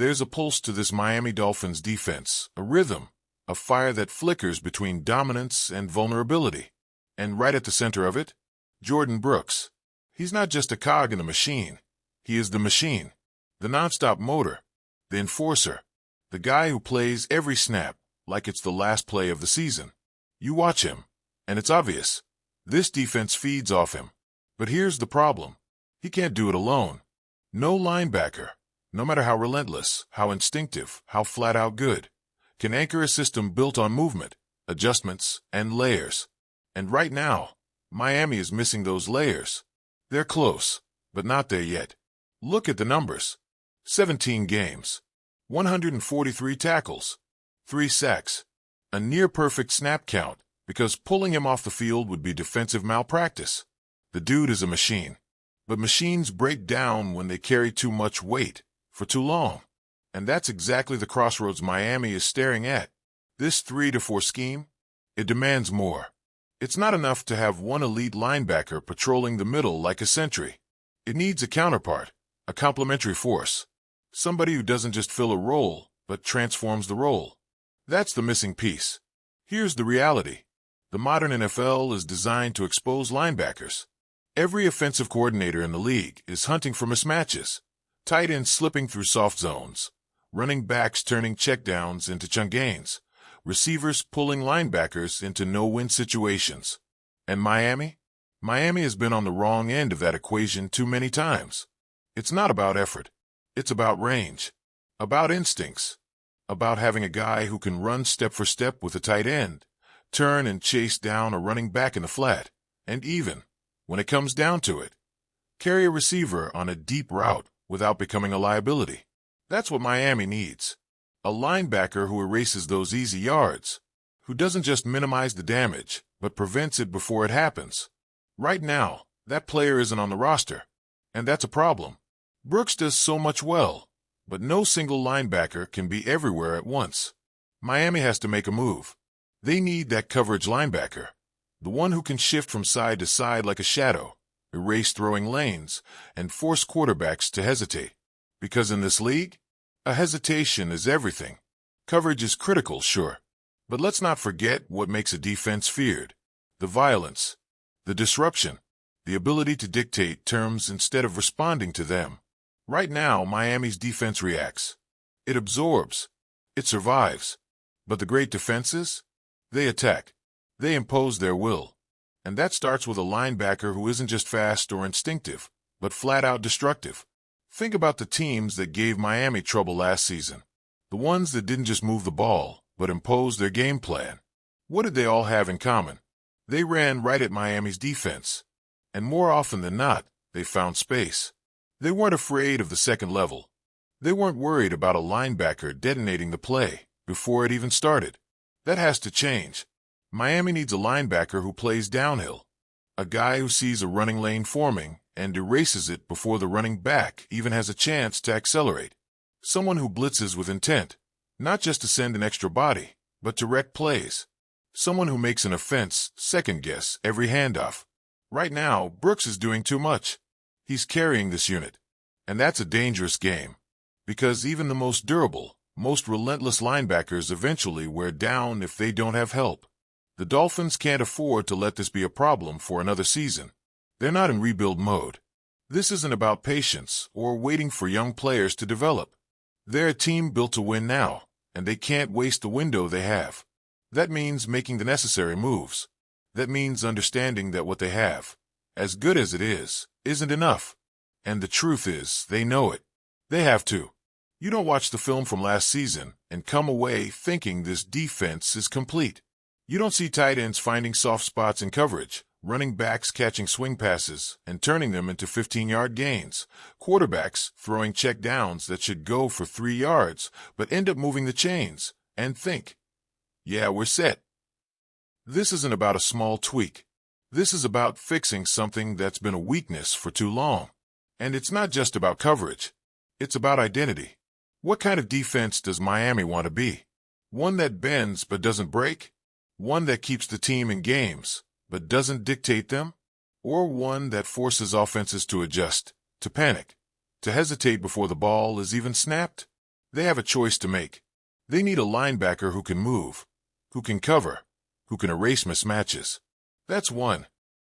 There's a pulse to this Miami Dolphins defense, a rhythm, a fire that flickers between dominance and vulnerability. And right at the center of it, Jordan Brooks. He's not just a cog in a machine. He is the machine, the nonstop motor, the enforcer, the guy who plays every snap like it's the last play of the season. You watch him, and it's obvious. This defense feeds off him. But here's the problem. He can't do it alone. No linebacker, no matter how relentless, how instinctive, how flat-out good, can anchor a system built on movement, adjustments, and layers. And right now, Miami is missing those layers. They're close, but not there yet. Look at the numbers. 17 games, 143 tackles, 3 sacks, a near-perfect snap count, because pulling him off the field would be defensive malpractice. The dude is a machine. But machines break down when they carry too much weight for too long. And that's exactly the crossroads Miami is staring at. This 3-4 scheme, it demands more. It's not enough to have one elite linebacker patrolling the middle like a sentry. It needs a counterpart, a complementary force. Somebody who doesn't just fill a role, but transforms the role. That's the missing piece. Here's the reality. The modern NFL is designed to expose linebackers. Every offensive coordinator in the league is hunting for mismatches, tight ends slipping through soft zones, running backs turning checkdowns into chunk gains, receivers pulling linebackers into no-win situations. And Miami? Miami has been on the wrong end of that equation too many times. It's not about effort. It's about range, about instincts, about having a guy who can run step for step with a tight end, turn and chase down a running back in the flat, and even, when it comes down to it, carry a receiver on a deep route without becoming a liability. That's what Miami needs. A linebacker who erases those easy yards, who doesn't just minimize the damage, but prevents it before it happens. Right now, that player isn't on the roster, and that's a problem. Brooks does so much well, but no single linebacker can be everywhere at once. Miami has to make a move. They need that coverage linebacker, the one who can shift from side to side like a shadow, erase throwing lanes, and force quarterbacks to hesitate. Because in this league, a hesitation is everything. Coverage is critical, sure, but let's not forget what makes a defense feared. The violence, the disruption, the ability to dictate terms instead of responding to them. Right now, Miami's defense reacts. It absorbs. It survives. But the great defenses? They attack. They impose their will. And that starts with a linebacker who isn't just fast or instinctive, but flat-out destructive. Think about the teams that gave Miami trouble last season. The ones that didn't just move the ball, but imposed their game plan. What did they all have in common? They ran right at Miami's defense. And more often than not, they found space. They weren't afraid of the second level. They weren't worried about a linebacker detonating the play before it even started. That has to change. Miami needs a linebacker who plays downhill, a guy who sees a running lane forming and erases it before the running back even has a chance to accelerate. Someone who blitzes with intent, not just to send an extra body, but to wreck plays. Someone who makes an offense second-guess every handoff. Right now, Brooks is doing too much. He's carrying this unit, and that's a dangerous game, because even the most durable, most relentless linebackers eventually wear down if they don't have help. The Dolphins can't afford to let this be a problem for another season. They're not in rebuild mode. This isn't about patience or waiting for young players to develop. They're a team built to win now, and they can't waste the window they have. That means making the necessary moves. That means understanding that what they have, as good as it is, isn't enough. And the truth is, they know it. They have to. You don't watch the film from last season and come away thinking this defense is complete. You don't see tight ends finding soft spots in coverage, running backs catching swing passes and turning them into 15-yard gains, quarterbacks throwing check downs that should go for 3 yards but end up moving the chains, and think, yeah, we're set. This isn't about a small tweak. This is about fixing something that's been a weakness for too long. And it's not just about coverage. It's about identity. What kind of defense does Miami want to be? One that bends but doesn't break? One that keeps the team in games but doesn't dictate them? Or one that forces offenses to adjust, to panic, to hesitate before the ball is even snapped? They have a choice to make. They need a linebacker who can move, who can cover, who can erase mismatches. That's one.